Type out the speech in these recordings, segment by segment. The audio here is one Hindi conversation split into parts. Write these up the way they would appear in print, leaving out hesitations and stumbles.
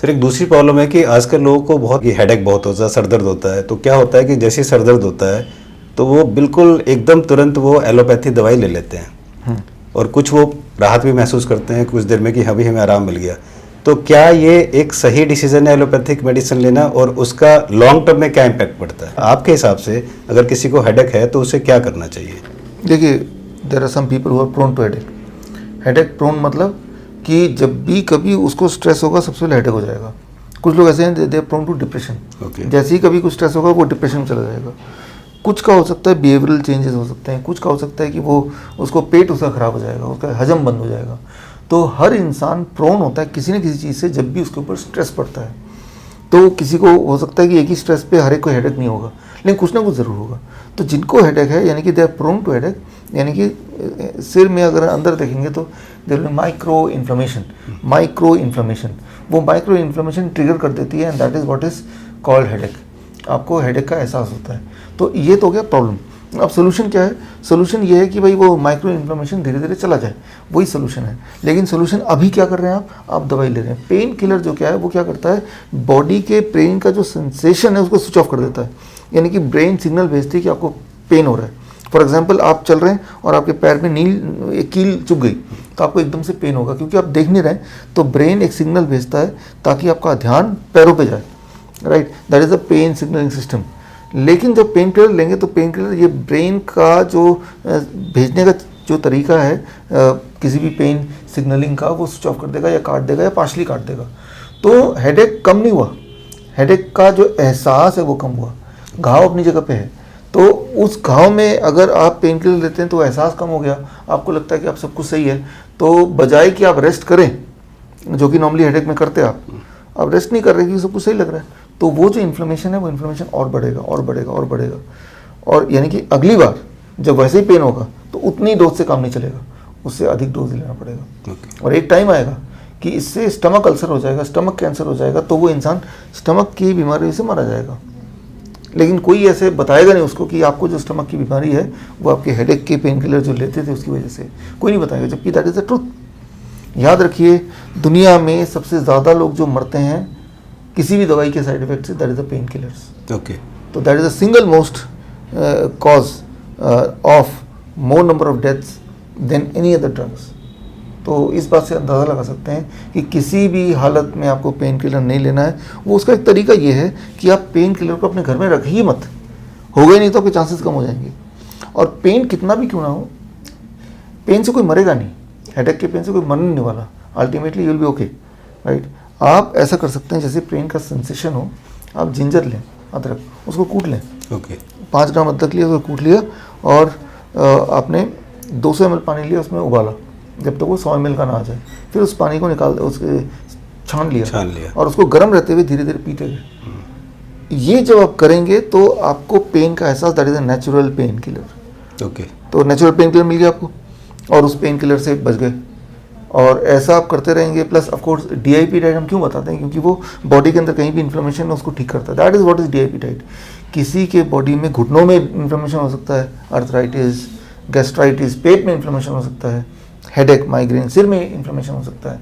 सर एक दूसरी प्रॉब्लम है कि आजकल लोगों को बहुत हेडेक बहुत होता है, सर दर्द होता है, तो क्या होता है कि जैसे ही सर दर्द होता है तो वो बिल्कुल एकदम तुरंत वो एलोपैथी दवाई ले लेते हैं और कुछ वो राहत भी महसूस करते हैं कुछ देर में कि अभी हमें आराम मिल गया। तो क्या ये एक सही डिसीजन है एलोपैथिक मेडिसिन लेना और उसका लॉन्ग टर्म में क्या इम्पैक्ट पड़ता है आपके हिसाब से? अगर किसी को हेडेक है तो उसे क्या करना चाहिए? देखिए, there are some people who are prone to headache. Headache prone मतलब कि जब भी कभी उसको स्ट्रेस होगा सबसे पहले हेडेक हो जाएगा। कुछ लोग ऐसे हैं they are prone to depression. जैसे ही कभी कुछ स्ट्रेस होगा वो डिप्रेशन में चला जाएगा। कुछ का हो सकता है बिहेवियरल चेंजेस हो सकते हैं, कुछ का हो सकता है कि वो उसको पेट उसका खराब हो जाएगा, उसका हजम बंद हो जाएगा। तो हर इंसान प्रोन होता है किसी न किसी चीज़ से जब भी उसके ऊपर स्ट्रेस पड़ता है। तो किसी को हो सकता है कि एक ही स्ट्रेस पे हर एक को हेडेक नहीं होगा, लेकिन कुछ ना कुछ ज़रूर होगा। तो जिनको हेडेक है यानी कि they are prone to headache, यानी कि सिर में अगर अंदर देखेंगे तो there will be micro inflammation. वो माइक्रो इन्फ्लेमेशन ट्रिगर कर देती है and that is what is called headache. आपको हेडेक का एहसास होता है। तो ये तो हो गया प्रॉब्लम। अब सोल्यूशन क्या है? सोल्यूशन ये है कि भाई वो माइक्रो इन्फ्लेमेशन धीरे धीरे चला जाए, वही सोल्यूशन है। लेकिन सोल्यूशन अभी क्या कर रहे हैं आप दवाई ले रहे हैं। पेन किलर जो क्या है वो क्या करता है, बॉडी के ब्रेन का जो सेंसेशन है उसको स्विच ऑफ कर देता है। यानी कि ब्रेन सिग्नल भेजती है कि आपको पेन हो रहा है। फॉर एग्जाम्पल, आप चल रहे हैं और आपके पैर में एक कील चुभ गई तो आपको एकदम से पेन होगा, क्योंकि आप देख नहीं रहे। तो ब्रेन एक सिग्नल भेजता है ताकि आपका ध्यान पैरों पे जाए, right? That is a pain signalling system. लेकिन जब पेन किलर लेंगे तो पेन किलर ये ब्रेन का जो भेजने का जो तरीका है किसी भी पेन सिग्नलिंग का, वो स्विच ऑफ कर देगा या काट देगा या पार्शली काट देगा। तो हेडेक कम नहीं हुआ, हेडेक का जो एहसास है वो कम हुआ। घाव अपनी जगह पे है, तो उस घाव में अगर आप पेन किलर लेते हैं तो एहसास कम हो गया, आपको लगता है कि आप सब कुछ सही है। तो बजाय कि आप रेस्ट करें, जो कि नॉर्मली हेडेक में करते हैं आप रेस्ट नहीं कर रहे कि सब कुछ सही लग रहा है, तो वो जो इन्फ्लेमेशन है वो इन्फ्लेमेशन और बढ़ेगा और बढ़ेगा और बढ़ेगा। और यानी कि अगली बार जब वैसे ही पेन होगा तो उतनी डोज से काम नहीं चलेगा, उससे अधिक डोज लेना पड़ेगा। और एक टाइम आएगा कि इससे स्टमक अल्सर हो जाएगा, स्टमक कैंसर हो जाएगा, तो वो इंसान स्टमक की बीमारी से मारा जाएगा। लेकिन कोई ऐसे बताएगा नहीं उसको कि आपको जो स्टमक की बीमारी है वो आपके हेडेक के पेन किलर जो लेते थे उसकी वजह से, कोई नहीं बताएगा, जबकि दैट इज़ द ट्रुथ। याद रखिए, दुनिया में सबसे ज़्यादा लोग जो मरते हैं किसी भी दवाई के साइड इफेक्ट से, that is the pain killers. Okay. तो that is the single most cause of more number of deaths than any other drugs. तो इस बात से अंदाज़ा लगा सकते हैं कि किसी भी हालत में आपको पेन किलर नहीं लेना है। वो उसका एक तरीका ये है कि आप पेन किलर को अपने घर में रखिए मत, हो गए नहीं तो आपके चांसेस कम हो जाएंगे। और पेन कितना भी क्यों ना हो, पेन से कोई मरेगा नहीं, हेडेक के पेन से कोई मरने नहीं वाला। Ultimately you will be okay, right? आप ऐसा कर सकते हैं, जैसे पेन का सेंसेशन हो, आप जिंजर लें, अदरक, उसको कूट लें। ओके। 5 ग्राम अदरक लिया, उसको कूट लिया और आपने 200 ml पानी लिया, उसमें उबाला जब तक वो 100 ml का ना आ जाए। फिर उस पानी को निकाल उसके छान लिया और उसको गर्म रहते हुए धीरे धीरे पीते गए। ये जब आप करेंगे तो आपको पेन का एहसास, that is a natural pain killer. Okay. तो नेचुरल पेन किलर मिल गया आपको और उस पेन किलर से बच गए। और ऐसा आप करते रहेंगे। Plus of course DIP diet हम क्यों बताते हैं, क्योंकि वो बॉडी के अंदर कहीं भी इन्फ्लेमेशन है उसको ठीक करता है। That is what is DIP diet. किसी के बॉडी में घुटनों में इन्फ्लेमेशन हो सकता है, अर्थराइटिस, गैस्ट्राइटिस, पेट में इन्फ्लेमेशन हो सकता है, हेडेक, माइग्रेन, सिर में इन्फ्लेमेशन हो सकता है।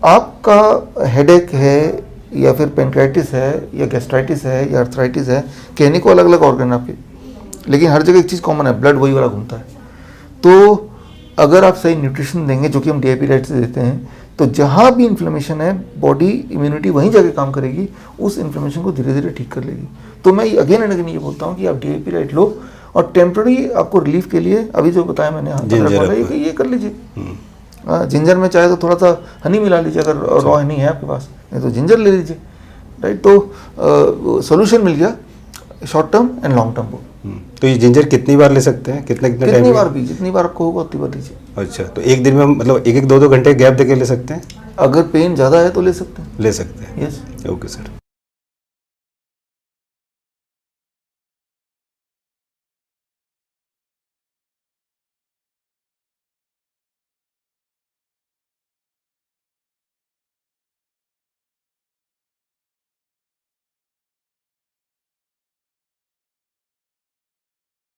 आपका हेडेक है या फिर पेनक्राइटिस है या गैस्ट्राइटिस है या अर्थराइटिस है, कहने को अलग अलग ऑर्गन है आपके, लेकिन हर जगह एक चीज़ कॉमन है, ब्लड वही वाला घूमता है। तो अगर आप सही न्यूट्रिशन देंगे, जो कि हम DIP डाइट से देते हैं, तो जहाँ भी इन्फ्लेमेशन है बॉडी इम्यूनिटी वहीं जाके काम करेगी, उस इन्फ्लेमेशन को धीरे धीरे ठीक कर लेगी। तो मैं अगेन एंड अगेन ये बोलता हूँ कि आप DIP डाइट लो और टेम्प्रेरी आपको रिलीफ के लिए अभी जो बताया मैंने ये कर लीजिए। जिंजर में चाहे तो थोड़ा सा हनी मिला लीजिए, अगर रॉ हनी है आपके पास, नहीं तो जिंजर ले लीजिए, राइट? तो सोल्यूशन मिल गया short term and long term को। तो ये जिंजर कितनी बार ले सकते हैं, कितने कितनी बार भी, जितनी बार आपको होगा उतनी बार लीजिए। अच्छा, तो एक दिन में मतलब 1-2 घंटे गैप देके ले सकते हैं? अगर पेन ज़्यादा है तो ले सकते हैं। ले सकते हैं। यस। Okay sir.